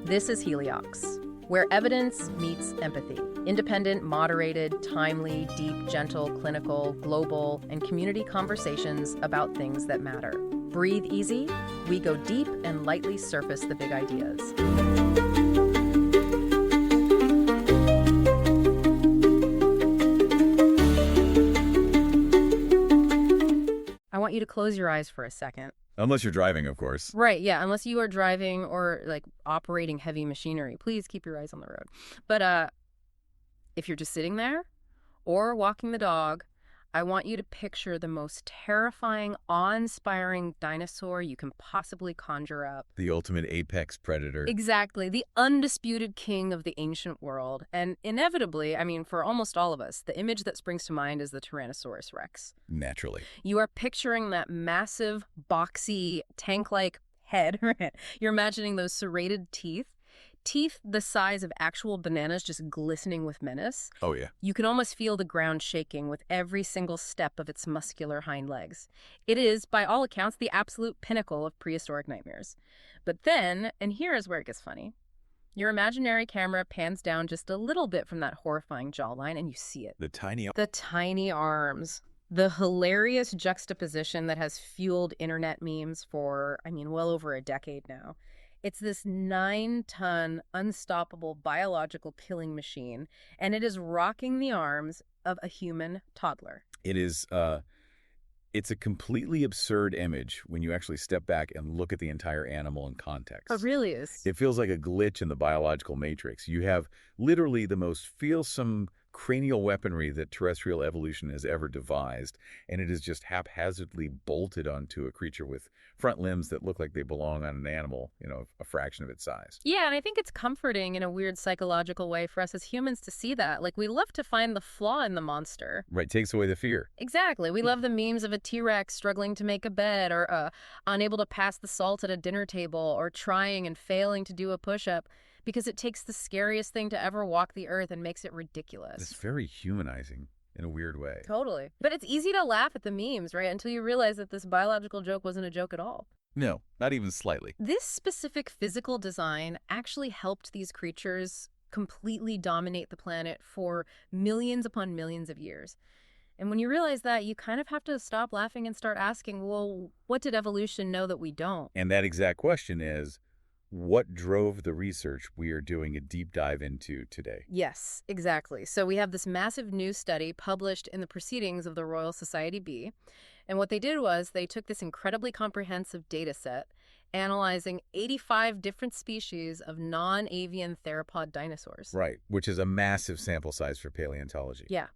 This is Heliox, where evidence meets empathy. Independent, moderated, timely, deep, gentle, clinical, global, and community conversations about things that matter. Breathe easy, we go deep and lightly surface the big ideas. I want you to close your eyes for a second. Unless you're driving, of course. Right, yeah, unless you are driving or operating heavy machinery. Please keep your eyes on the road. But if you're just sitting there or walking the dog, I want you to picture the most terrifying, awe-inspiring dinosaur you can possibly conjure up. The ultimate apex predator. Exactly, the undisputed king of the ancient world. And inevitably, for almost all of us, the image that springs to mind is the Tyrannosaurus Rex. Naturally. You are picturing that massive, boxy, tank-like head. You're imagining those serrated teeth the size of actual bananas just glistening with menace. Oh, yeah. You can almost feel the ground shaking with every single step of its muscular hind legs. It is, by all accounts, the absolute pinnacle of prehistoric nightmares. But then, and here is where it gets funny, your imaginary camera pans down just a little bit from that horrifying jawline and you see it. The tiny arms. The hilarious juxtaposition that has fueled internet memes for, well over a decade now. It's this 9-ton, unstoppable biological killing machine, and it is rocking the arms of a human toddler. It is, it's a completely absurd image when you actually step back and look at the entire animal in context. It really is. It feels like a glitch in the biological matrix. You have literally the most fearsome cranial weaponry that terrestrial evolution has ever devised, and it is just haphazardly bolted onto a creature with front limbs that look like they belong on an animal, a fraction of its size. Yeah, and I think it's comforting in a weird psychological way for us as humans to see that. We love to find the flaw in the monster. Right, takes away the fear. Exactly. We love the memes of a T-Rex struggling to make a bed, or unable to pass the salt at a dinner table, or trying and failing to do a push-up, because it takes the scariest thing to ever walk the earth and makes it ridiculous. It's very humanizing in a weird way. Totally. But it's easy to laugh at the memes, right? Until you realize that this biological joke wasn't a joke at all. No, not even slightly. This specific physical design actually helped these creatures completely dominate the planet for millions upon millions of years. And when you realize that, you kind of have to stop laughing and start asking, well, what did evolution know that we don't? And that exact question is, what drove the research we are doing a deep dive into today? Yes, exactly. So we have this massive new study published in the Proceedings of the Royal Society B. And what they did was they took this incredibly comprehensive data set, analyzing 85 different species of non-avian theropod dinosaurs. Right, which is a massive sample size for paleontology. Yeah.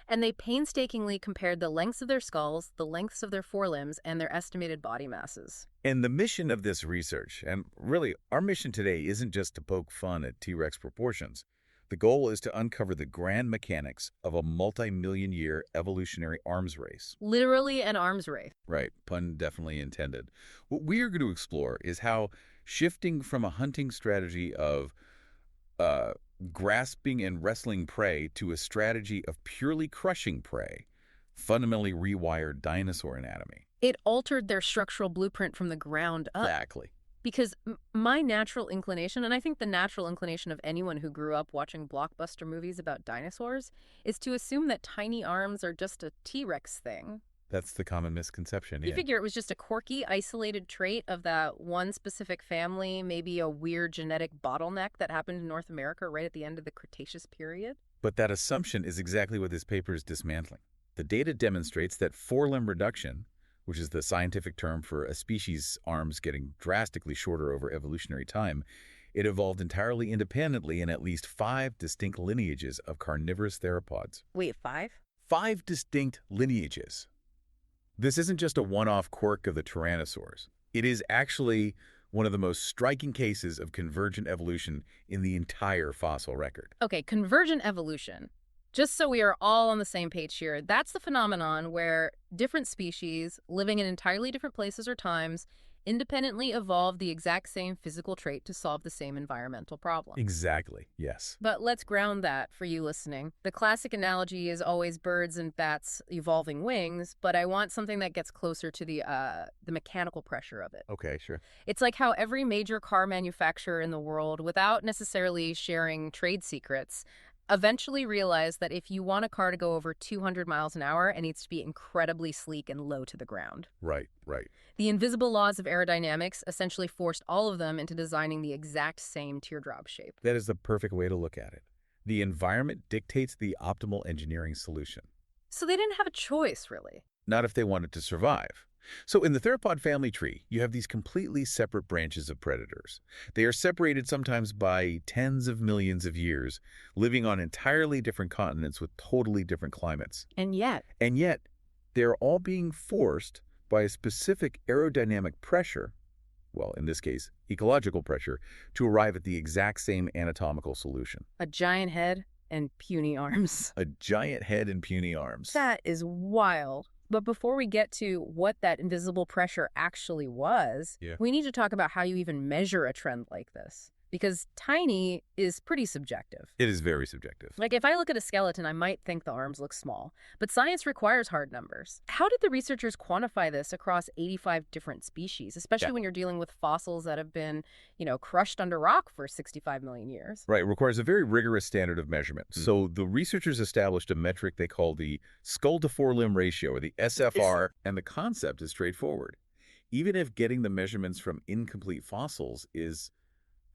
And they painstakingly compared the lengths of their skulls, the lengths of their forelimbs, and their estimated body masses. And the mission of this research, and really our mission today, isn't just to poke fun at T-Rex proportions. The goal is to uncover the grand mechanics of a multi-million-year evolutionary arms race. Literally an arms race. Right, pun definitely intended. What we are going to explore is how shifting from a hunting strategy of grasping and wrestling prey to a strategy of purely crushing prey fundamentally rewired dinosaur anatomy. It altered their structural blueprint from the ground up. Exactly. Because my natural inclination, and I think the natural inclination of anyone who grew up watching blockbuster movies about dinosaurs, is to assume that tiny arms are just a T-Rex thing. That's the common misconception. You figure it was just a quirky, isolated trait of that one specific family, maybe a weird genetic bottleneck that happened in North America right at the end of the Cretaceous period? But that assumption is exactly what this paper is dismantling. The data demonstrates that forelimb reduction, which is the scientific term for a species' arms getting drastically shorter over evolutionary time, it evolved entirely independently in at least 5 distinct lineages of carnivorous theropods. Wait, 5? 5 distinct lineages. This isn't just a one-off quirk of the tyrannosaurs. It is actually one of the most striking cases of convergent evolution in the entire fossil record. Okay, convergent evolution. Just so we are all on the same page here, that's the phenomenon where different species living in entirely different places or times independently evolved the exact same physical trait to solve the same environmental problem. Exactly, yes. But let's ground that for you listening. The classic analogy is always birds and bats evolving wings, but I want something that gets closer to the mechanical pressure of it. Okay, sure. It's like how every major car manufacturer in the world, without necessarily sharing trade secrets, eventually realized that if you want a car to go over 200 miles an hour, it needs to be incredibly sleek and low to the ground. Right, right. The invisible laws of aerodynamics essentially forced all of them into designing the exact same teardrop shape. That is the perfect way to look at it. The environment dictates the optimal engineering solution. So they didn't have a choice, really. Not if they wanted to survive. So in the theropod family tree, you have these completely separate branches of predators. They are separated sometimes by tens of millions of years, living on entirely different continents with totally different climates. And yet, They're all being forced by a specific aerodynamic pressure, well, in this case, ecological pressure, to arrive at the exact same anatomical solution. a giant head and puny arms. A giant head and puny arms. That is wild. But before we get to what that invisible pressure actually was, we need to talk about how you even measure a trend like this. Because tiny is pretty subjective. It is very subjective. Like, if I look at a skeleton, I might think the arms look small. But science requires hard numbers. How did the researchers quantify this across 85 different species, especially when you're dealing with fossils that have been, crushed under rock for 65 million years? Right, it requires a very rigorous standard of measurement. So the researchers established a metric they call the Skull-to-Forelimb Ratio, or the SFR, and the concept is straightforward. Even if getting the measurements from incomplete fossils is,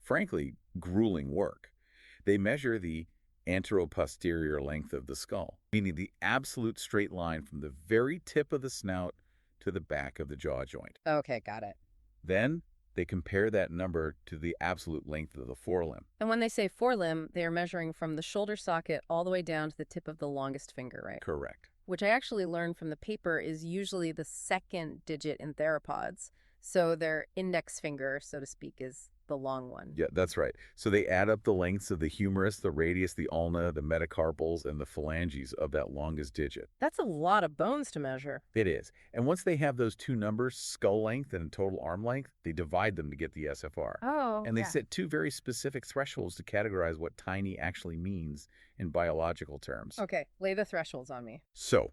frankly, grueling work, they measure the anteroposterior length of the skull, meaning the absolute straight line from the very tip of the snout to the back of the jaw joint. Okay, got it. Then they compare that number to the absolute length of the forelimb. And when they say forelimb, they are measuring from the shoulder socket all the way down to the tip of the longest finger, right? Correct. Which I actually learned from the paper is usually the second digit in theropods. So their index finger, so to speak, is the long one. Yeah, that's right. So they add up the lengths of the humerus, the radius, the ulna, the metacarpals, and the phalanges of that longest digit. That's a lot of bones to measure. It is. And once they have those two numbers, skull length and total arm length, they divide them to get the SFR. Oh, And they set two very specific thresholds to categorize what tiny actually means in biological terms. Okay, lay the thresholds on me. So,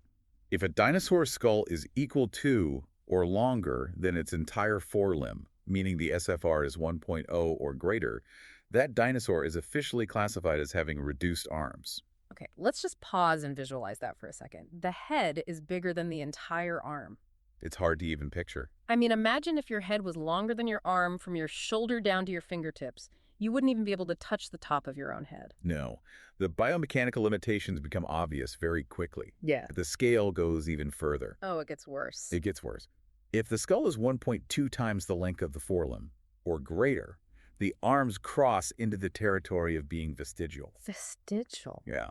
if a dinosaur skull is equal to or longer than its entire forelimb, meaning the SFR is 1.0 or greater, that dinosaur is officially classified as having reduced arms. Okay, let's just pause and visualize that for a second. The head is bigger than the entire arm. It's hard to even picture. I mean, imagine if your head was longer than your arm from your shoulder down to your fingertips. You wouldn't even be able to touch the top of your own head. No. The biomechanical limitations become obvious very quickly. Yeah. The scale goes even further. Oh, it gets worse. It gets worse. If the skull is 1.2 times the length of the forelimb, or greater, the arms cross into the territory of being vestigial. Vestigial? Yeah.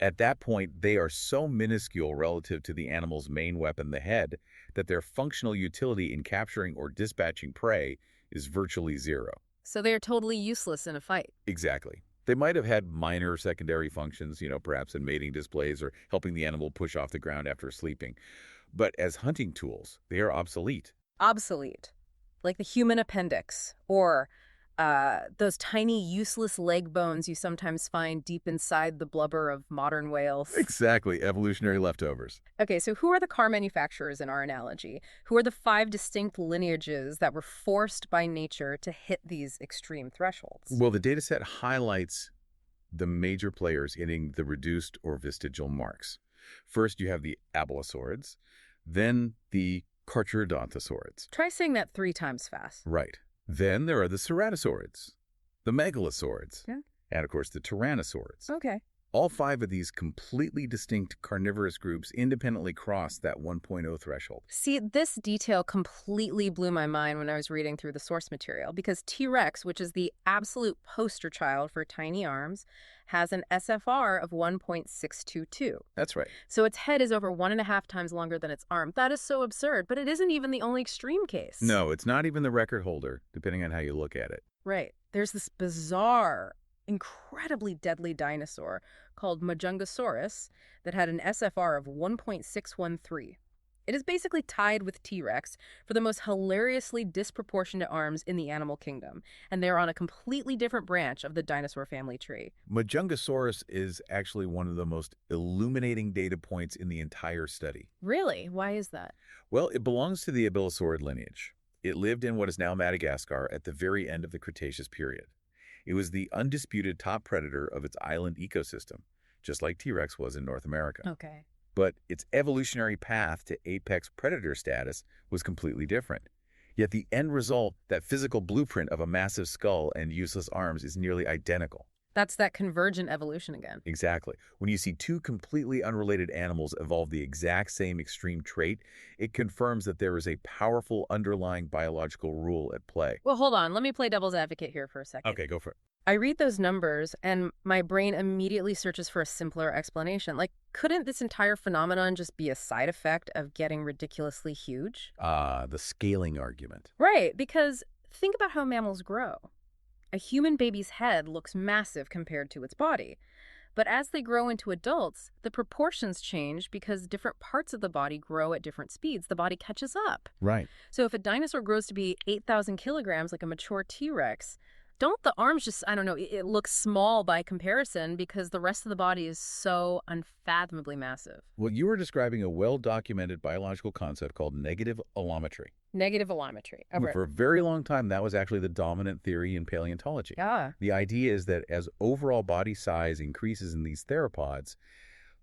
At that point, they are so minuscule relative to the animal's main weapon, the head, that their functional utility in capturing or dispatching prey is virtually zero. So they're totally useless in a fight. Exactly. They might have had minor secondary functions, perhaps in mating displays or helping the animal push off the ground after sleeping. But as hunting tools, they are obsolete. Obsolete. Like the human appendix, or those tiny useless leg bones you sometimes find deep inside the blubber of modern whales. Exactly, evolutionary leftovers. Okay, so who are the car manufacturers in our analogy? Who are the 5 distinct lineages that were forced by nature to hit these extreme thresholds? Well, the dataset highlights the major players hitting the reduced or vestigial marks. First, you have the abelisaurids, then the carcharodontosaurids. Try saying that 3 times fast. Right. Then there are the ceratosaurids, the megalosaurids, Yeah. and of course the tyrannosaurids. Okay. All 5 of these completely distinct carnivorous groups independently cross that 1.0 threshold. See, this detail completely blew my mind when I was reading through the source material, because T-Rex, which is the absolute poster child for tiny arms, has an SFR of 1.622. That's right. So its head is over 1.5 times longer than its arm. That is so absurd, but it isn't even the only extreme case. No, it's not even the record holder, depending on how you look at it. Right. There's this bizarre, incredibly deadly dinosaur called Majungasaurus that had an SFR of 1.613. It is basically tied with T-Rex for the most hilariously disproportionate arms in the animal kingdom, and they're on a completely different branch of the dinosaur family tree. Majungasaurus is actually one of the most illuminating data points in the entire study. Really? Why is that? Well, it belongs to the abelisaurid lineage. It lived in what is now Madagascar at the very end of the Cretaceous period. It was the undisputed top predator of its island ecosystem, just like T-Rex was in North America. Okay. But its evolutionary path to apex predator status was completely different. Yet the end result, that physical blueprint of a massive skull and useless arms, is nearly identical. That's that convergent evolution again. Exactly. When you see two completely unrelated animals evolve the exact same extreme trait, it confirms that there is a powerful underlying biological rule at play. Well, hold on. Let me play devil's advocate here for a second. Okay, go for it. I read those numbers and my brain immediately searches for a simpler explanation. Like, couldn't this entire phenomenon just be a side effect of getting ridiculously huge? The scaling argument. Right, because think about how mammals grow. A human baby's head looks massive compared to its body. But as they grow into adults, the proportions change because different parts of the body grow at different speeds. The body catches up. Right. So if a dinosaur grows to be 8,000 kilograms like a mature T-Rex, don't the arms just, I don't know, it looks small by comparison because the rest of the body is so unfathomably massive. Well, you were describing a well-documented biological concept called negative allometry. Negative allometry. For a very long time, that was actually the dominant theory in paleontology. Yeah. The idea is that as overall body size increases in these theropods,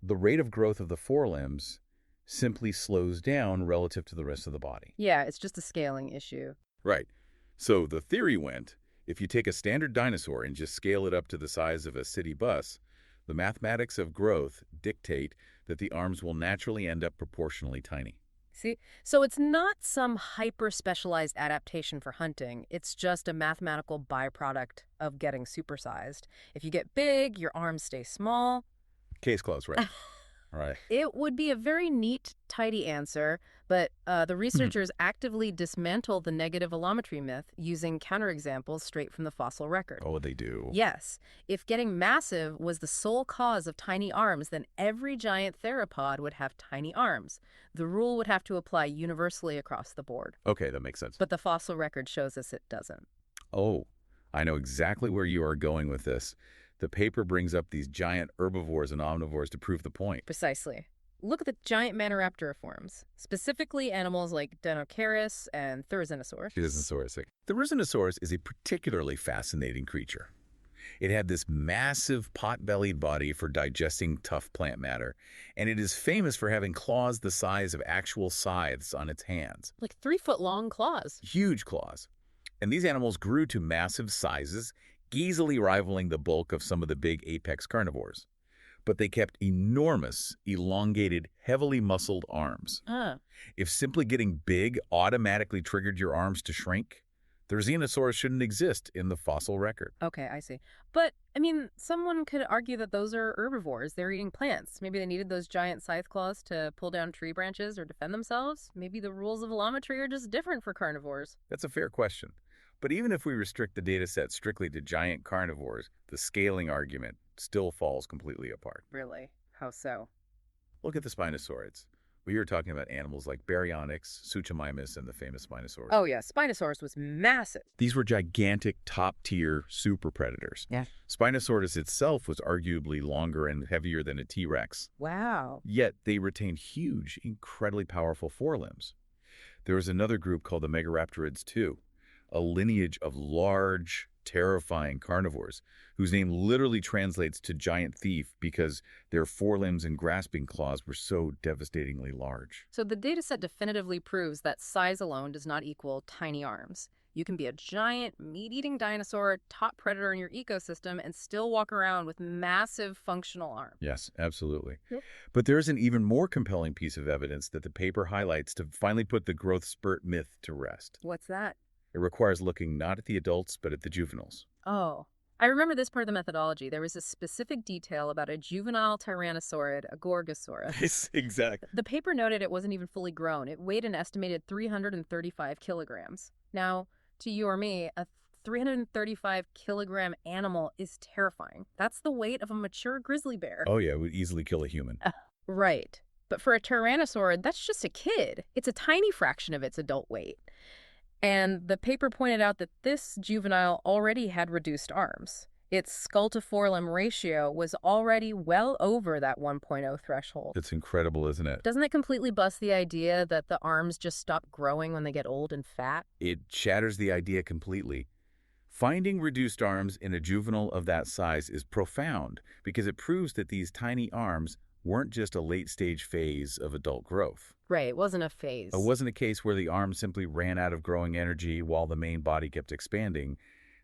the rate of growth of the forelimbs simply slows down relative to the rest of the body. Yeah, it's just a scaling issue. Right. So the theory went, if you take a standard dinosaur and just scale it up to the size of a city bus, the mathematics of growth dictate that the arms will naturally end up proportionally tiny. See? So it's not some hyper-specialized adaptation for hunting. It's just a mathematical byproduct of getting supersized. If you get big, your arms stay small. Case closed, right? Right. It would be a very neat, tidy answer, but the researchers actively dismantle the negative allometry myth using counterexamples straight from the fossil record. Oh, they do. Yes. If getting massive was the sole cause of tiny arms, then every giant theropod would have tiny arms. The rule would have to apply universally across the board. Okay, that makes sense. But the fossil record shows us it doesn't. Oh, I know exactly where you are going with this. The paper brings up these giant herbivores and omnivores to prove the point. Precisely. Look at the giant Maniraptoriforms, specifically animals like Dinocaris and Therizinosaurus. The Therizinosaurus is a particularly fascinating creature. It had this massive pot-bellied body for digesting tough plant matter, and it is famous for having claws the size of actual scythes on its hands. Like 3-foot-long claws. Huge claws. And these animals grew to massive sizes, easily rivaling the bulk of some of the big apex carnivores. But they kept enormous, elongated, heavily muscled arms. If simply getting big automatically triggered your arms to shrink, the Therizinosaurus shouldn't exist in the fossil record. Okay, I see. But, I mean, someone could argue that those are herbivores. They're eating plants. Maybe they needed those giant scythe claws to pull down tree branches or defend themselves. Maybe the rules of allometry are just different for carnivores. That's a fair question. But even if we restrict the data set strictly to giant carnivores, the scaling argument still falls completely apart. Really? How so? Look at the Spinosaurids. We were talking about animals like Baryonyx, Suchomimus, and the famous Spinosaurus. Oh, yeah. Spinosaurus was massive. These were gigantic, top-tier super predators. Yeah. Spinosaurus itself was arguably longer and heavier than a T-Rex. Wow. Yet they retained huge, incredibly powerful forelimbs. There was another group called the Megaraptorids too, a lineage of large, terrifying carnivores, whose name literally translates to giant thief because their forelimbs and grasping claws were so devastatingly large. So the dataset definitively proves that size alone does not equal tiny arms. You can be a giant, meat-eating dinosaur, top predator in your ecosystem, and still walk around with massive functional arms. Yes, absolutely. Yep. But there's an even more compelling piece of evidence that the paper highlights to finally put the growth spurt myth to rest. What's that? It requires looking not at the adults, but at the juveniles. Oh, I remember this part of the methodology. There was a specific detail about a juvenile tyrannosaurid, a Gorgosaurus. Yes, exactly. The paper noted it wasn't even fully grown. It weighed an estimated 335 kilograms. Now, to you or me, a 335-kilogram animal is terrifying. That's the weight of a mature grizzly bear. Oh, yeah, it would easily kill a human. Right. But for a tyrannosaur, that's just a kid. It's a tiny fraction of its adult weight. And the paper pointed out that this juvenile already had reduced arms. Its skull-to-forelimb ratio was already well over that 1.0 threshold. It's incredible, isn't it? Doesn't it completely bust the idea that the arms just stop growing when they get old and fat? It shatters the idea completely. Finding reduced arms in a juvenile of that size is profound because it proves that these tiny arms weren't just a late-stage phase of adult growth. Right, it wasn't a phase. It wasn't a case where the arms simply ran out of growing energy while the main body kept expanding.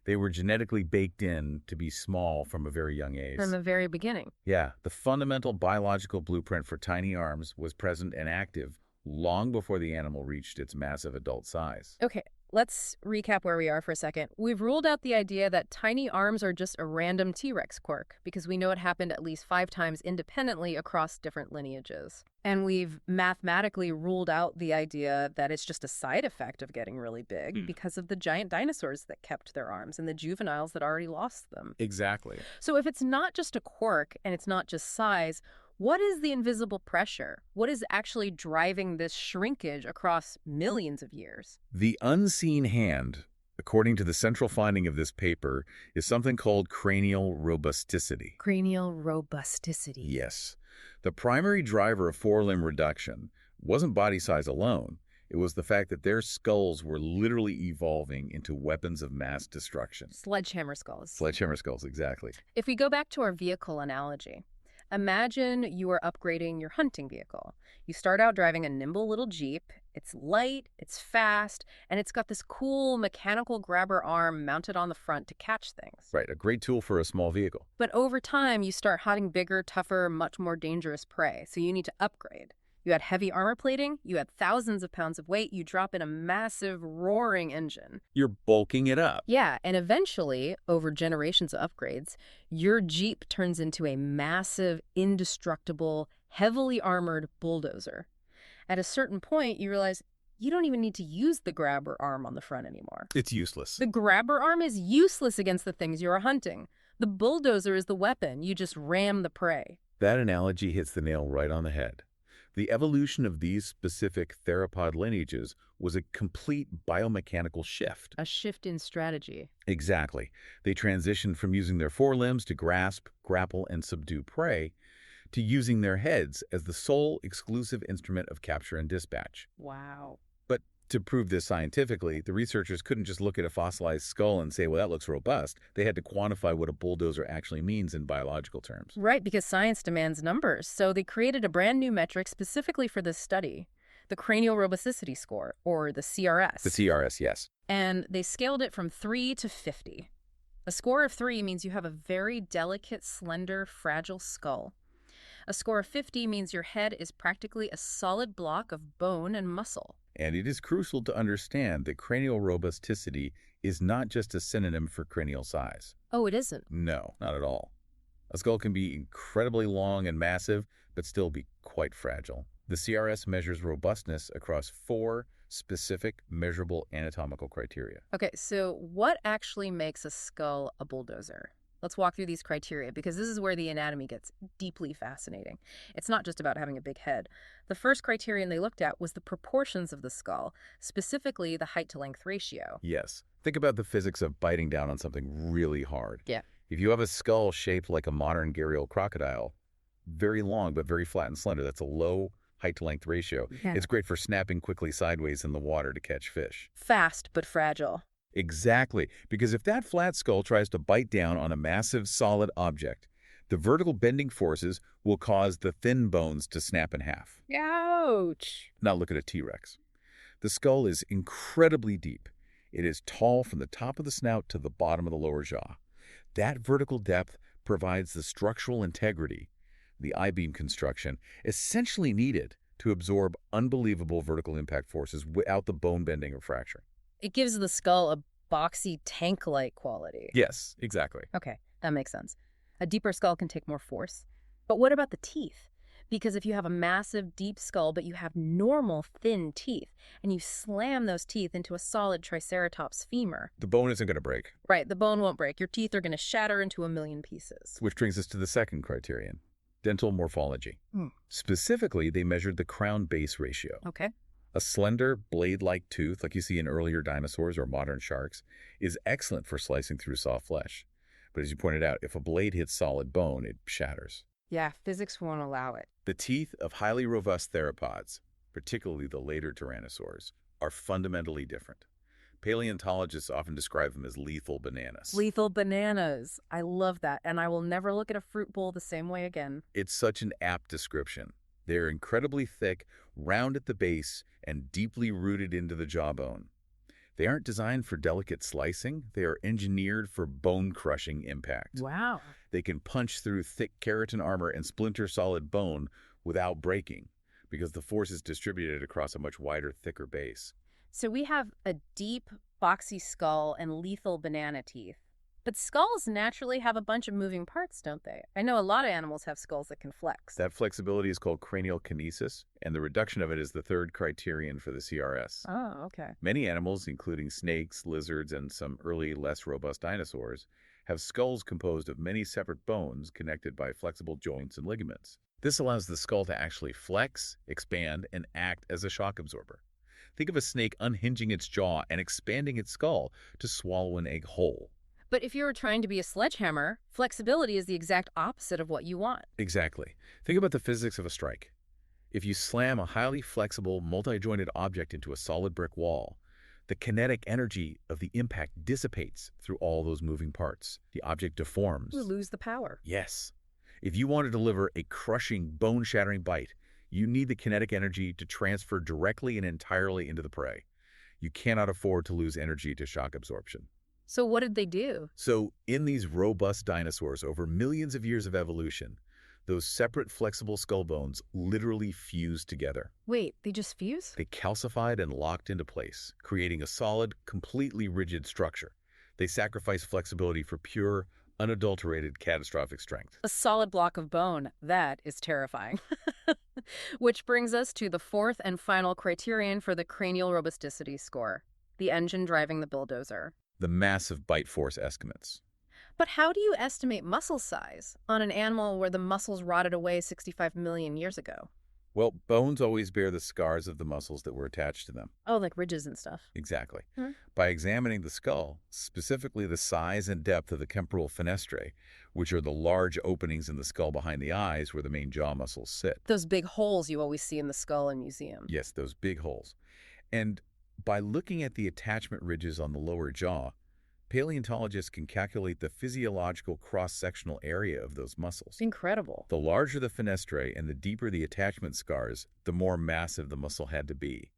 They were genetically baked in to be small from a very young age. From the very beginning. Yeah, the fundamental biological blueprint for tiny arms was present and active long before the animal reached its massive adult size. Okay, let's recap where we are for a second. We've ruled out the idea that tiny arms are just a random T-Rex quirk because we know it happened at least 5 times independently across different lineages. And we've mathematically ruled out the idea that it's just a side effect of getting really big because of the giant dinosaurs that kept their arms and the juveniles that already lost them. Exactly. So if it's not just a quirk and it's not just size, what is the invisible pressure? What is actually driving this shrinkage across millions of years? The unseen hand, according to the central finding of this paper, is something called cranial robusticity. Cranial robusticity. Yes. The primary driver of forelimb reduction wasn't body size alone. It was the fact that their skulls were literally evolving into weapons of mass destruction. Sledgehammer skulls. Sledgehammer skulls, exactly. If we go back to our vehicle analogy, imagine you are upgrading your hunting vehicle. You start out driving a nimble little Jeep. It's light, it's fast, and it's got this cool mechanical grabber arm mounted on the front to catch things. Right, a great tool for a small vehicle. But over time, you start hunting bigger, tougher, much more dangerous prey, so you need to upgrade. You add heavy armor plating, you add thousands of pounds of weight, you drop in a massive, roaring engine. You're bulking it up. Yeah, and eventually, over generations of upgrades, your Jeep turns into a massive, indestructible, heavily armored bulldozer. At a certain point, you realize you don't even need to use the grabber arm on the front anymore. It's useless. The grabber arm is useless against the things you're hunting. The bulldozer is the weapon. You just ram the prey. That analogy hits the nail right on the head. The evolution of these specific theropod lineages was a complete biomechanical shift. A shift in strategy. Exactly. They transitioned from using their forelimbs to grasp, grapple, and subdue prey to using their heads as the sole exclusive instrument of capture and dispatch. Wow. But to prove this scientifically, the researchers couldn't just look at a fossilized skull and say, well, that looks robust. They had to quantify what a bulldozer actually means in biological terms. Right, because science demands numbers. So they created a brand new metric specifically for this study, the Cranial Robusticity Score, or the CRS. The CRS, yes. And they scaled it from 3 to 50. A score of 3 means you have a very delicate, slender, fragile skull. A score of 50 means your head is practically a solid block of bone and muscle. And it is crucial to understand that cranial robusticity is not just a synonym for cranial size. Oh, it isn't? No, not at all. A skull can be incredibly long and massive, but still be quite fragile. The CRS measures robustness across 4 specific measurable anatomical criteria. Okay, so what actually makes a skull a bulldozer? Let's walk through these criteria because this is where the anatomy gets deeply fascinating. It's not just about having a big head. The first criterion they looked at was the proportions of the skull, specifically the height-to-length ratio. Yes. Think about the physics of biting down on something really hard. Yeah. If you have a skull shaped like a modern gharial crocodile, very long but very flat and slender, that's a low height-to-length ratio. Yeah. It's great for snapping quickly sideways in the water to catch fish. Fast but fragile. Exactly, because if that flat skull tries to bite down on a massive solid object, the vertical bending forces will cause the thin bones to snap in half. Ouch! Now look at a T-Rex. The skull is incredibly deep. It is tall from the top of the snout to the bottom of the lower jaw. That vertical depth provides the structural integrity, the I-beam construction, essentially needed to absorb unbelievable vertical impact forces without the bone bending or fracturing. It gives the skull a boxy tank-like quality. Yes, exactly. Okay, that makes sense. A deeper skull can take more force. But what about the teeth? Because if you have a massive, deep skull, but you have normal, thin teeth, and you slam those teeth into a solid triceratops femur... The bone isn't going to break. Right, the bone won't break. Your teeth are going to shatter into a million pieces. Which brings us to the second criterion, dental morphology. Specifically, they measured the crown-base ratio. Okay. A slender, blade-like tooth, like you see in earlier dinosaurs or modern sharks, is excellent for slicing through soft flesh. But as you pointed out, if a blade hits solid bone, it shatters. Yeah, physics won't allow it. The teeth of highly robust theropods, particularly the later tyrannosaurs, are fundamentally different. Paleontologists often describe them as lethal bananas. Lethal bananas. I love that, and I will never look at a fruit bowl the same way again. It's such an apt description. They're incredibly thick, round at the base, and deeply rooted into the jawbone. They aren't designed for delicate slicing. They are engineered for bone-crushing impact. Wow. They can punch through thick keratin armor and splinter solid bone without breaking because the force is distributed across a much wider, thicker base. So we have a deep, boxy skull and lethal banana teeth. But skulls naturally have a bunch of moving parts, don't they? I know a lot of animals have skulls that can flex. That flexibility is called cranial kinesis, and the reduction of it is the third criterion for the CRS. Oh, okay. Many animals, including snakes, lizards, and some early, less robust dinosaurs, have skulls composed of many separate bones connected by flexible joints and ligaments. This allows the skull to actually flex, expand, and act as a shock absorber. Think of a snake unhinging its jaw and expanding its skull to swallow an egg whole. But if you were trying to be a sledgehammer, flexibility is the exact opposite of what you want. Exactly. Think about the physics of a strike. If you slam a highly flexible, multi-jointed object into a solid brick wall, the kinetic energy of the impact dissipates through all those moving parts. The object deforms. You lose the power. Yes. If you want to deliver a crushing, bone-shattering bite, you need the kinetic energy to transfer directly and entirely into the prey. You cannot afford to lose energy to shock absorption. So what did they do? So in these robust dinosaurs over millions of years of evolution, those separate flexible skull bones literally fused together. Wait, they just fuse? They calcified and locked into place, creating a solid, completely rigid structure. They sacrificed flexibility for pure, unadulterated catastrophic strength. A solid block of bone. That is terrifying. Which brings us to the fourth and final criterion for the Cranial Robusticity Score, the engine driving the bulldozer. The massive bite force estimates. But how do you estimate muscle size on an animal where the muscles rotted away 65 million years ago? Well, bones always bear the scars of the muscles that were attached to them. Oh, like ridges and stuff. Exactly. By examining the skull, specifically the size and depth of the temporal fenestrae, which are the large openings in the skull behind the eyes where the main jaw muscles sit. Those big holes you always see in the skull in museums. Yes, those big holes. And by looking at the attachment ridges on the lower jaw, paleontologists can calculate the physiological cross-sectional area of those muscles. Incredible. The larger the fenestrae and the deeper the attachment scars, the more massive the muscle had to be.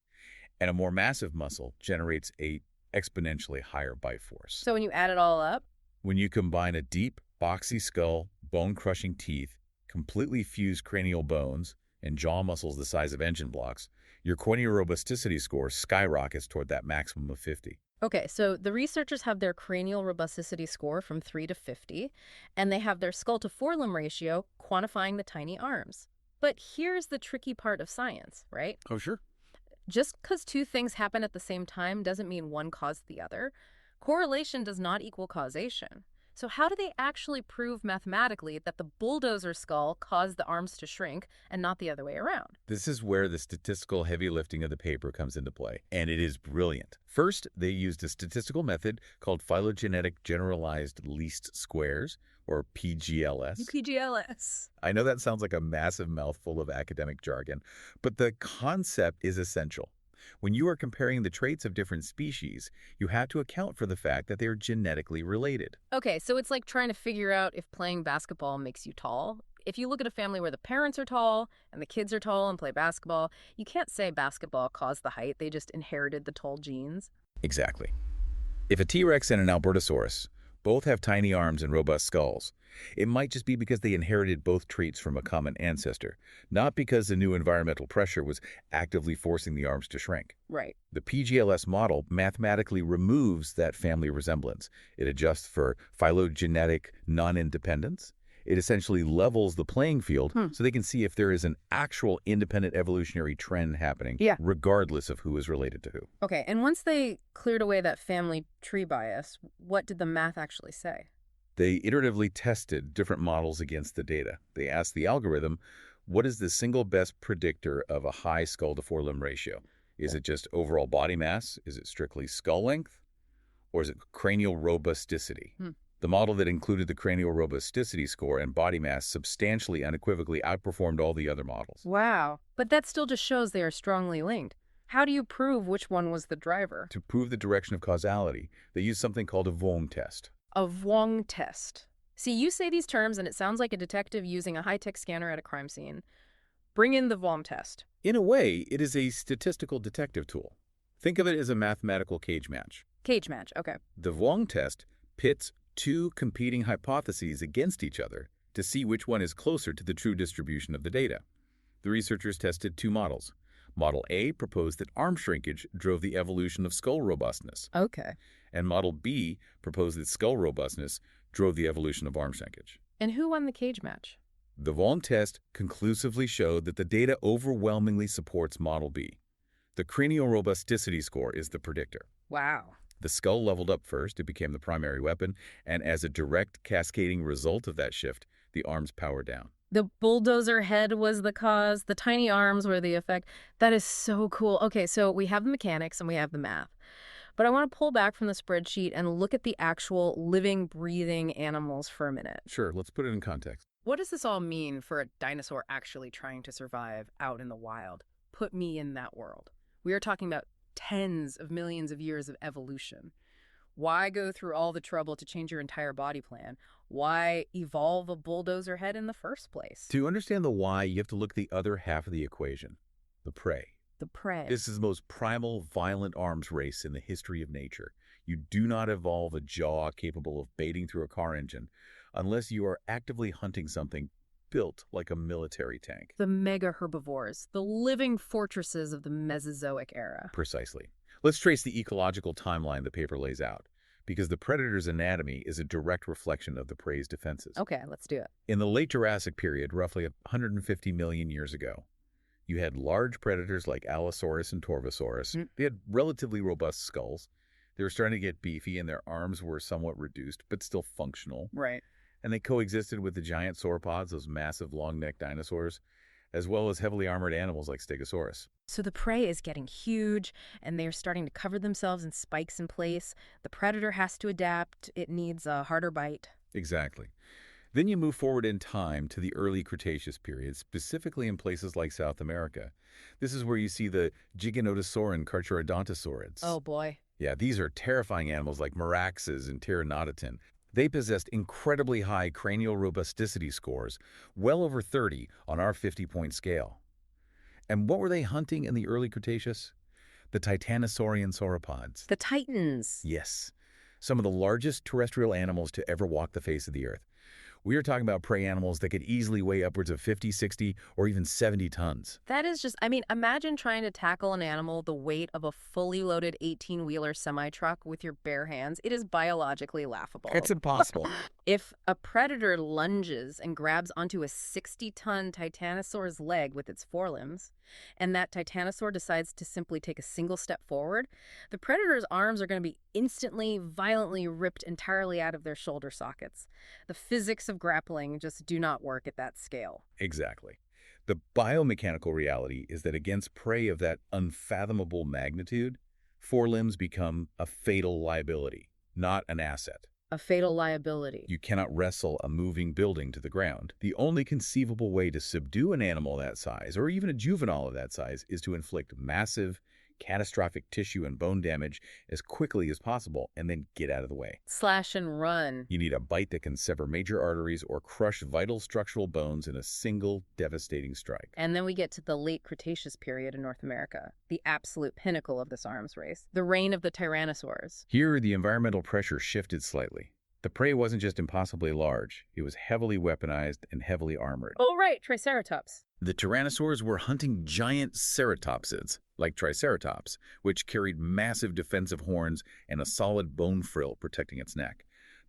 And a more massive muscle generates a exponentially higher bite force. So when you add it all up? When you combine a deep, boxy skull, bone-crushing teeth, completely fused cranial bones, and jaw muscles the size of engine blocks, your Cranial Robusticity Score skyrockets toward that maximum of 50. Okay, so the researchers have their Cranial Robusticity Score from 3 to 50, and they have their Skull-to-Forelimb Ratio quantifying the tiny arms. But here's the tricky part of science, right? Oh, sure. Just because two things happen at the same time doesn't mean one caused the other. Correlation does not equal causation. So how do they actually prove mathematically that the bulldozer skull caused the arms to shrink and not the other way around? This is where the statistical heavy lifting of the paper comes into play, and it is brilliant. First, they used a statistical method called phylogenetic generalized least squares, or PGLS. PGLS. I know that sounds like a massive mouthful of academic jargon, but the concept is essential. When you are comparing the traits of different species, you have to account for the fact that they are genetically related. Okay, so it's like trying to figure out if playing basketball makes you tall. If you look at a family where the parents are tall and the kids are tall and play basketball, you can't say basketball caused the height. They just inherited the tall genes. Exactly. If a T-Rex and an Albertosaurus both have tiny arms and robust skulls, it might just be because they inherited both traits from a common ancestor, not because the new environmental pressure was actively forcing the arms to shrink. Right. The PGLS model mathematically removes that family resemblance. It adjusts for phylogenetic non-independence. It essentially levels the playing field so they can see if there is an actual independent evolutionary trend happening, regardless of who is related to who. Okay, and once they cleared away that family tree bias, what did the math actually say? They iteratively tested different models against the data. They asked the algorithm, what is the single best predictor of a high skull-to-forelimb ratio? Is it just overall body mass? Is it strictly skull length? Or is it cranial robusticity? The model that included the Cranial Robusticity Score and body mass substantially unequivocally outperformed all the other models. Wow. But that still just shows they are strongly linked. How do you prove which one was the driver? To prove the direction of causality, they used something called a Wong test. A Wong test. See, you say these terms and it sounds like a detective using a high-tech scanner at a crime scene. Bring in the Wong test. In a way, it is a statistical detective tool. Think of it as a mathematical cage match. Cage match, okay. The Wong test pits two competing hypotheses against each other to see which one is closer to the true distribution of the data. The researchers tested two models. Model A proposed that arm shrinkage drove the evolution of skull robustness. Okay. And Model B proposed that skull robustness drove the evolution of arm shrinkage. And who won the cage match? The Wong test conclusively showed that the data overwhelmingly supports Model B. The Cranial Robusticity Score is the predictor. Wow. The skull leveled up first, it became the primary weapon, and as a direct cascading result of that shift, the arms powered down. The bulldozer head was the cause, the tiny arms were the effect. That is so cool. Okay, so we have the mechanics and we have the math. But I want to pull back from the spreadsheet and look at the actual living, breathing animals for a minute. Sure, let's put it in context. What does this all mean for a dinosaur actually trying to survive out in the wild? Put me in that world. We are talking about tens of millions of years of evolution. Why go through all the trouble to change your entire body plan? Why evolve a bulldozer head in the first place? To understand the why, you have to look at the other half of the equation, the prey. The prey. This is the most primal, violent arms race in the history of nature. You do not evolve a jaw capable of baiting through a car engine unless you are actively hunting something built like a military tank. The mega herbivores, the living fortresses of the Mesozoic era. Precisely. Let's trace the ecological timeline the paper lays out, because the predator's anatomy is a direct reflection of the prey's defenses. Okay, let's do it. In the late Jurassic period, roughly 150 million years ago, you had large predators like Allosaurus and Torvosaurus. They had relatively robust skulls. They were starting to get beefy and their arms were somewhat reduced, but still functional. Right. And they coexisted with the giant sauropods, those massive long-necked dinosaurs, as well as heavily armored animals like Stegosaurus. So the prey is getting huge, and they're starting to cover themselves in spikes in place. The predator has to adapt. It needs a harder bite. Exactly. Then you move forward in time to the early Cretaceous period, specifically in places like South America. This is where you see the giganotosauran carcharodontosaurids. Oh, boy. Yeah, these are terrifying animals like Meraxes and Pteranodon. They possessed incredibly high cranial robusticity scores, well over 30 on our 50-point scale. And what were they hunting in the early Cretaceous? The titanosaurian sauropods. The titans. Yes, some of the largest terrestrial animals to ever walk the face of the earth. We are talking about prey animals that could easily weigh upwards of 50, 60, or even 70 tons. That is just, imagine trying to tackle an animal the weight of a fully loaded 18-wheeler semi-truck with your bare hands. It is biologically laughable. It's impossible. If a predator lunges and grabs onto a 60-ton titanosaur's leg with its forelimbs, and that titanosaur decides to simply take a single step forward, the predator's arms are going to be instantly, violently ripped entirely out of their shoulder sockets. The physics of grappling just do not work at that scale. Exactly. The biomechanical reality is that against prey of that unfathomable magnitude, forelimbs become a fatal liability, not an asset. A fatal liability. You cannot wrestle a moving building to the ground. The only conceivable way to subdue an animal that size, or even a juvenile of that size, is to inflict massive, catastrophic tissue and bone damage as quickly as possible and then get out of the way. Slash and run. You need a bite that can sever major arteries or crush vital structural bones in a single devastating strike. And then we get to the late Cretaceous period in North America, the absolute pinnacle of this arms race, the reign of the tyrannosaurs. Here, the environmental pressure shifted slightly. The prey wasn't just impossibly large, it was heavily weaponized and heavily armored. Oh, right, Triceratops. The tyrannosaurs were hunting giant ceratopsids, like Triceratops, which carried massive defensive horns and a solid bone frill protecting its neck.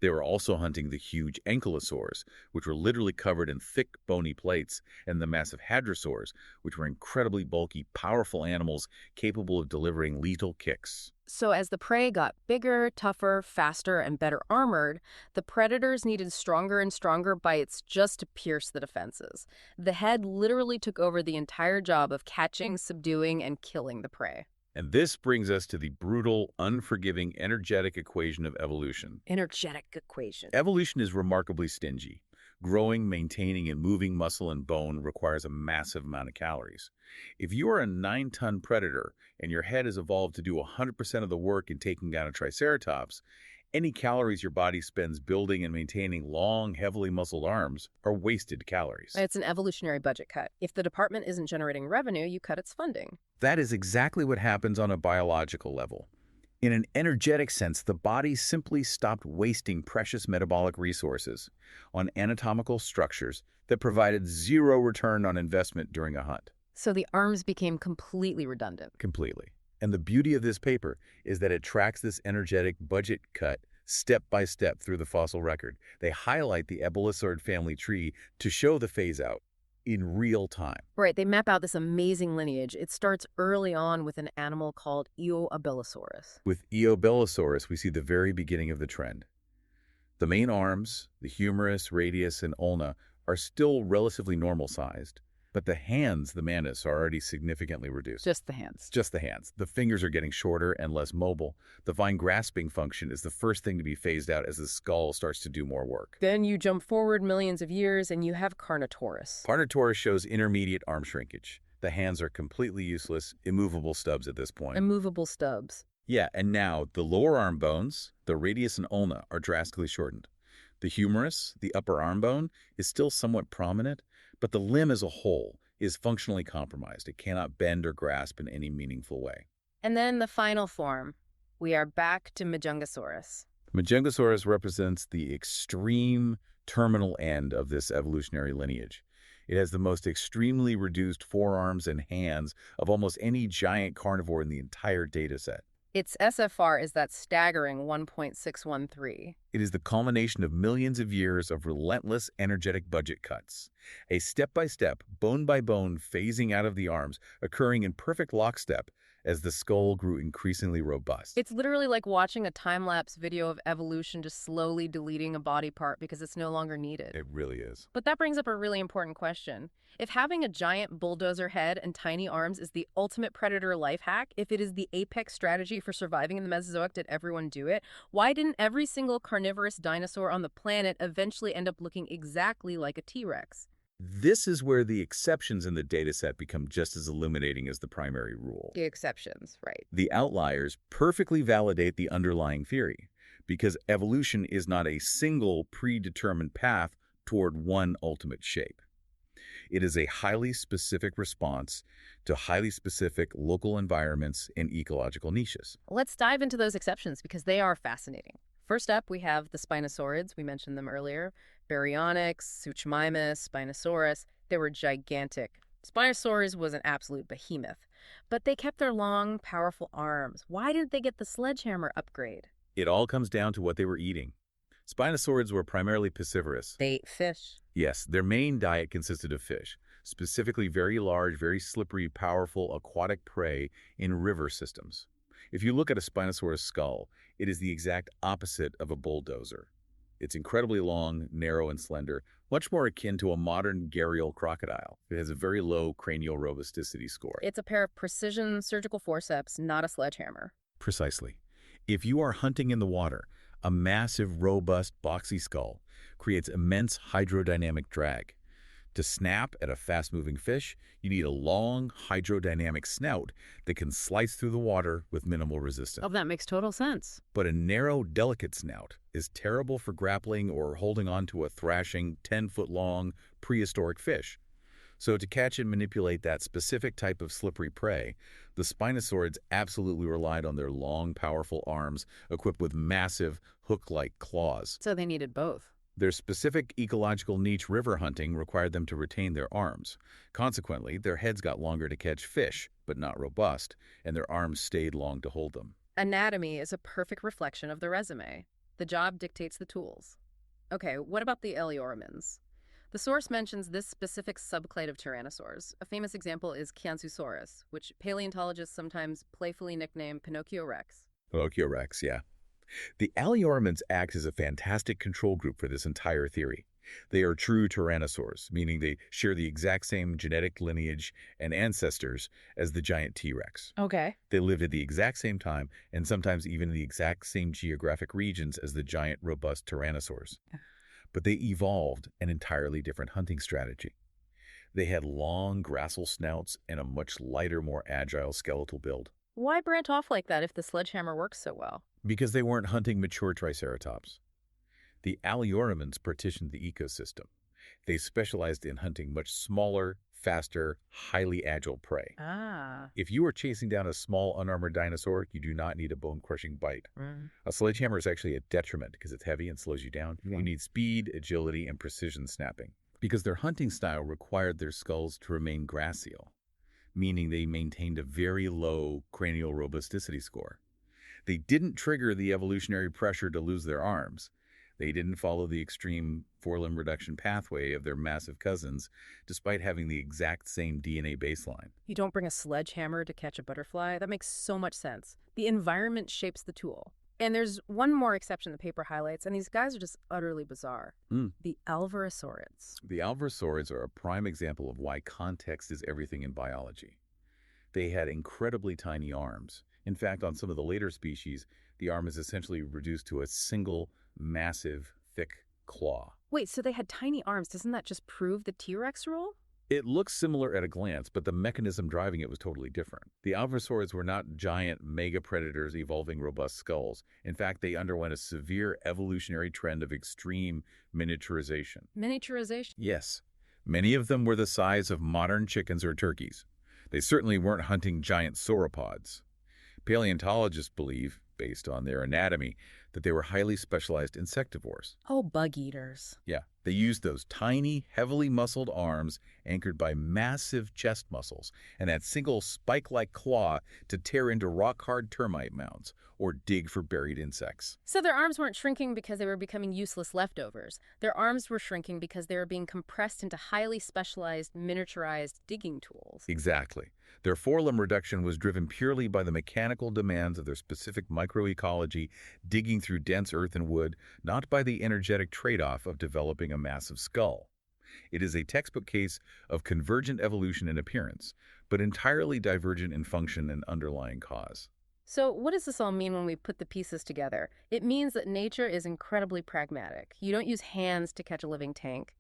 They were also hunting the huge ankylosaurs, which were literally covered in thick, bony plates, and the massive hadrosaurs, which were incredibly bulky, powerful animals capable of delivering lethal kicks. So as the prey got bigger, tougher, faster, and better armored, the predators needed stronger and stronger bites just to pierce the defenses. The head literally took over the entire job of catching, subduing, and killing the prey. And this brings us to the brutal, unforgiving, energetic equation of evolution. Energetic equation. Evolution is remarkably stingy. Growing, maintaining, and moving muscle and bone requires a massive amount of calories. If you are a 9-ton predator and your head has evolved to do 100% of the work in taking down a triceratops, any calories your body spends building and maintaining long, heavily muscled arms are wasted calories. It's an evolutionary budget cut. If the department isn't generating revenue, you cut its funding. That is exactly what happens on a biological level. In an energetic sense, the body simply stopped wasting precious metabolic resources on anatomical structures that provided zero return on investment during a hunt. So the arms became completely redundant. Completely. And the beauty of this paper is that it tracks this energetic budget cut step by step through the fossil record. They highlight the abelisaurid family tree to show the phase-out in real time. Right, they map out this amazing lineage. It starts early on with an animal called abelisaurus. With abelisaurus, we see the very beginning of the trend. The main arms, the humerus, radius, and ulna, are still relatively normal-sized, but the hands, the mantis, are already significantly reduced. Just the hands. Just the hands. The fingers are getting shorter and less mobile. The fine grasping function is the first thing to be phased out as the skull starts to do more work. Then you jump forward millions of years and you have Carnotaurus. Carnotaurus shows intermediate arm shrinkage. The hands are completely useless, immovable stubs at this point. Immovable stubs. Yeah, and now the lower arm bones, the radius and ulna, are drastically shortened. The humerus, the upper arm bone, is still somewhat prominent, but the limb as a whole is functionally compromised. It cannot bend or grasp in any meaningful way. And then the final form. We are back to Majungasaurus. Majungasaurus represents the extreme terminal end of this evolutionary lineage. It has the most extremely reduced forearms and hands of almost any giant carnivore in the entire data set. Its SFR is that staggering 1.613. It is the culmination of millions of years of relentless energetic budget cuts. A step-by-step, bone-by-bone phasing out of the arms, occurring in perfect lockstep as the skull grew increasingly robust. It's literally like watching a time-lapse video of evolution just slowly deleting a body part because it's no longer needed. It really is. But that brings up a really important question. If having a giant bulldozer head and tiny arms is the ultimate predator life hack, if it is the apex strategy for surviving in the Mesozoic, did everyone do it? Why didn't every single carnivorous dinosaur on the planet eventually end up looking exactly like a T-Rex? This is where the exceptions in the dataset become just as illuminating as the primary rule. The exceptions, right. The outliers perfectly validate the underlying theory, because evolution is not a single predetermined path toward one ultimate shape. It is a highly specific response to highly specific local environments and ecological niches. Let's dive into those exceptions because they are fascinating. First up, we have the Spinosaurids. We mentioned them earlier. Baryonyx, Suchomimus, Spinosaurus. They were gigantic. Spinosaurus was an absolute behemoth. But they kept their long, powerful arms. Why didn't they get the sledgehammer upgrade? It all comes down to what they were eating. Spinosaurids were primarily piscivorous. They ate fish. Yes, their main diet consisted of fish, specifically very large, very slippery, powerful aquatic prey in river systems. If you look at a Spinosaurus skull, it is the exact opposite of a bulldozer. It's incredibly long, narrow, and slender, much more akin to a modern gharial crocodile. It has a very low Cranial Robusticity Score. It's a pair of precision surgical forceps, not a sledgehammer. Precisely. If you are hunting in the water, a massive, robust, boxy skull creates immense hydrodynamic drag. To snap at a fast-moving fish, you need a long, hydrodynamic snout that can slice through the water with minimal resistance. Oh, that makes total sense. But a narrow, delicate snout is terrible for grappling or holding on to a thrashing, 10-foot-long prehistoric fish. So to catch and manipulate that specific type of slippery prey, the Spinosaurids absolutely relied on their long, powerful arms equipped with massive, hook-like claws. So they needed both. Their specific ecological niche river hunting required them to retain their arms. Consequently, their heads got longer to catch fish, but not robust, and their arms stayed long to hold them. Anatomy is a perfect reflection of the resume. The job dictates the tools. Okay, what about the Eleormins? The source mentions this specific subclade of tyrannosaurs. A famous example is Kiansusaurus, which paleontologists sometimes playfully nickname Pinocchio Rex. Pinocchio Rex, yeah. The Alliormins act as a fantastic control group for this entire theory. They are true tyrannosaurs, meaning they share the exact same genetic lineage and ancestors as the giant T-Rex. Okay. They lived at the exact same time and sometimes even in the exact same geographic regions as the giant, robust tyrannosaurs. But they evolved an entirely different hunting strategy. They had long, gracile snouts and a much lighter, more agile skeletal build. Why branch off like that if the sledgehammer works so well? Because they weren't hunting mature triceratops. The Alliormins partitioned the ecosystem. They specialized in hunting much smaller, faster, highly agile prey. Ah. If you are chasing down a small, unarmored dinosaur, you do not need a bone-crushing bite. A sledgehammer is actually a detriment because it's heavy and slows you down. You need speed, agility, and precision snapping. Because their hunting style required their skulls to remain gracile, meaning they maintained a very low cranial robusticity score. They didn't trigger the evolutionary pressure to lose their arms. They didn't follow the extreme forelimb reduction pathway of their massive cousins, despite having the exact same DNA baseline. You don't bring a sledgehammer to catch a butterfly? That makes so much sense. The environment shapes the tool. And there's one more exception the paper highlights, and these guys are just utterly bizarre. The alvarezsaurids. The alvarezsaurids are a prime example of why context is everything in biology. They had incredibly tiny arms. In fact, on some of the later species, the arm is essentially reduced to a single, massive, thick claw. Wait, so they had tiny arms. Doesn't that just prove the T-Rex rule? It looks similar at a glance, but the mechanism driving it was totally different. The alvarezsaurids were not giant mega predators evolving robust skulls. In fact, they underwent a severe evolutionary trend of extreme miniaturization. Miniaturization? Yes. Many of them were the size of modern chickens or turkeys. They certainly weren't hunting giant sauropods. Paleontologists believe, based on their anatomy, that they were highly specialized insectivores. Oh, bug eaters. Yeah, they used those tiny, heavily muscled arms anchored by massive chest muscles and that single spike-like claw to tear into rock-hard termite mounds or dig for buried insects. So their arms weren't shrinking because they were becoming useless leftovers. Their arms were shrinking because they were being compressed into highly specialized, miniaturized digging tools. Exactly. Their forelimb reduction was driven purely by the mechanical demands of their specific microecology, digging through dense earth and wood, not by the energetic trade-off of developing a massive skull. It is a textbook case of convergent evolution in appearance, but entirely divergent in function and underlying cause. So what does this all mean when we put the pieces together? It means that nature is incredibly pragmatic. You don't use hands to catch a living tank.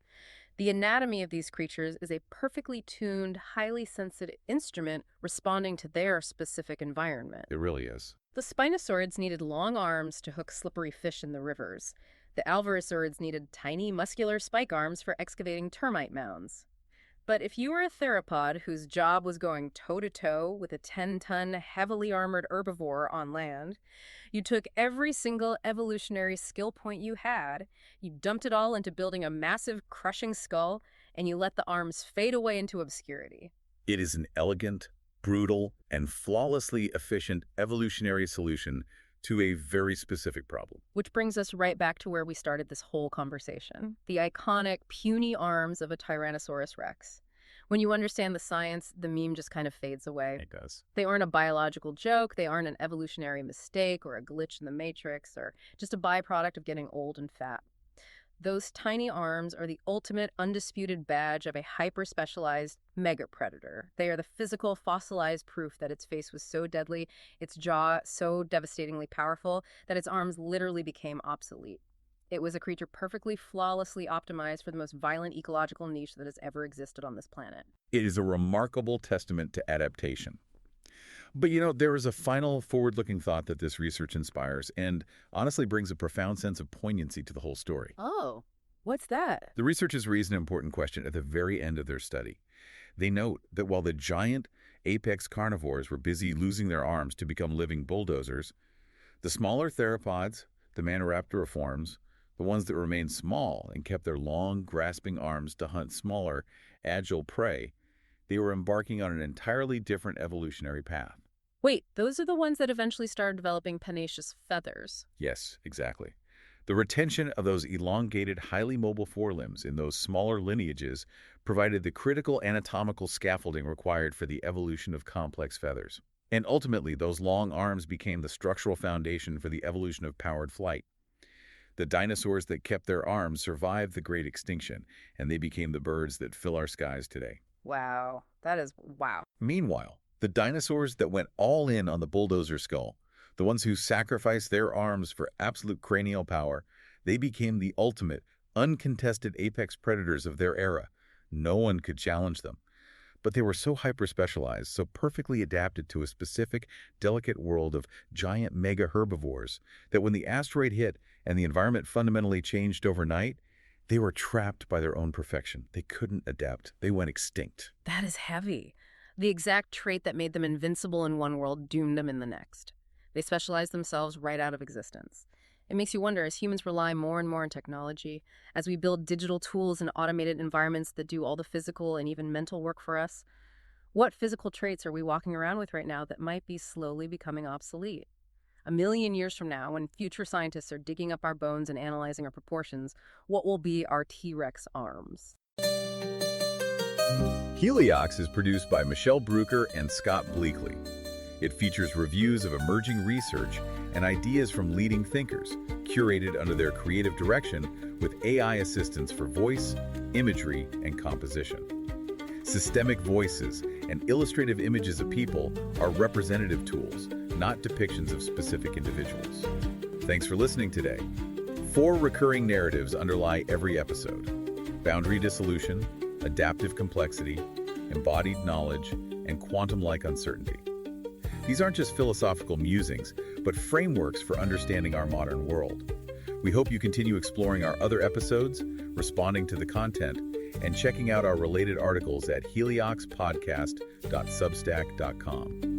The anatomy of these creatures is a perfectly tuned, highly sensitive instrument responding to their specific environment. It really is. The Spinosaurids needed long arms to hook slippery fish in the rivers. The Alvarezsaurids needed tiny, muscular spike arms for excavating termite mounds. But if you were a theropod whose job was going toe-to-toe with a 10-ton, heavily armored herbivore on land, you took every single evolutionary skill point you had, you dumped it all into building a massive, crushing skull, and you let the arms fade away into obscurity. It is an elegant, brutal, and flawlessly efficient evolutionary solution to a very specific problem. Which brings us right back to where we started this whole conversation. The iconic, puny arms of a Tyrannosaurus rex. When you understand the science, the meme just kind of fades away. It does. They aren't a biological joke, they aren't an evolutionary mistake or a glitch in the matrix or just a byproduct of getting old and fat. Those tiny arms are the ultimate undisputed badge of a hyper-specialized mega-predator. They are the physical, fossilized proof that its face was so deadly, its jaw so devastatingly powerful, that its arms literally became obsolete. It was a creature perfectly, flawlessly optimized for the most violent ecological niche that has ever existed on this planet. It is a remarkable testament to adaptation. But there is a final forward-looking thought that this research inspires and honestly brings a profound sense of poignancy to the whole story. Oh, what's that? The researchers raise an important question at the very end of their study. They note that while the giant apex carnivores were busy losing their arms to become living bulldozers, the smaller theropods, the Maniraptoriforms, the ones that remained small and kept their long, grasping arms to hunt smaller, agile prey, they were embarking on an entirely different evolutionary path. Wait, those are the ones that eventually started developing pennaceous feathers. Yes, exactly. The retention of those elongated, highly mobile forelimbs in those smaller lineages provided the critical anatomical scaffolding required for the evolution of complex feathers. And ultimately, those long arms became the structural foundation for the evolution of powered flight. The dinosaurs that kept their arms survived the Great Extinction, and they became the birds that fill our skies today. Wow. That is wow. Meanwhile, the dinosaurs that went all in on the bulldozer skull, the ones who sacrificed their arms for absolute cranial power, they became the ultimate, uncontested apex predators of their era. No one could challenge them. But they were so hyper-specialized, so perfectly adapted to a specific, delicate world of giant mega herbivores, that when the asteroid hit and the environment fundamentally changed overnight, they were trapped by their own perfection. They couldn't adapt. They went extinct. That is heavy. The exact trait that made them invincible in one world doomed them in the next. They specialized themselves right out of existence. It makes you wonder, as humans rely more and more on technology, as we build digital tools and automated environments that do all the physical and even mental work for us, what physical traits are we walking around with right now that might be slowly becoming obsolete? 1,000,000 years from now, when future scientists are digging up our bones and analyzing our proportions, what will be our T-Rex arms? Heliox is produced by Michelle Brucker and Scott Bleakley. It features reviews of emerging research and ideas from leading thinkers, curated under their creative direction with AI assistance for voice, imagery, and composition. Systemic voices and illustrative images of people are representative tools, not depictions of specific individuals. Thanks for listening today. 4 recurring narratives underlie every episode: boundary dissolution, adaptive complexity, embodied knowledge, and quantum-like uncertainty. These aren't just philosophical musings, but frameworks for understanding our modern world. We hope you continue exploring our other episodes, responding to the content, and checking out our related articles at helioxpodcast.substack.com.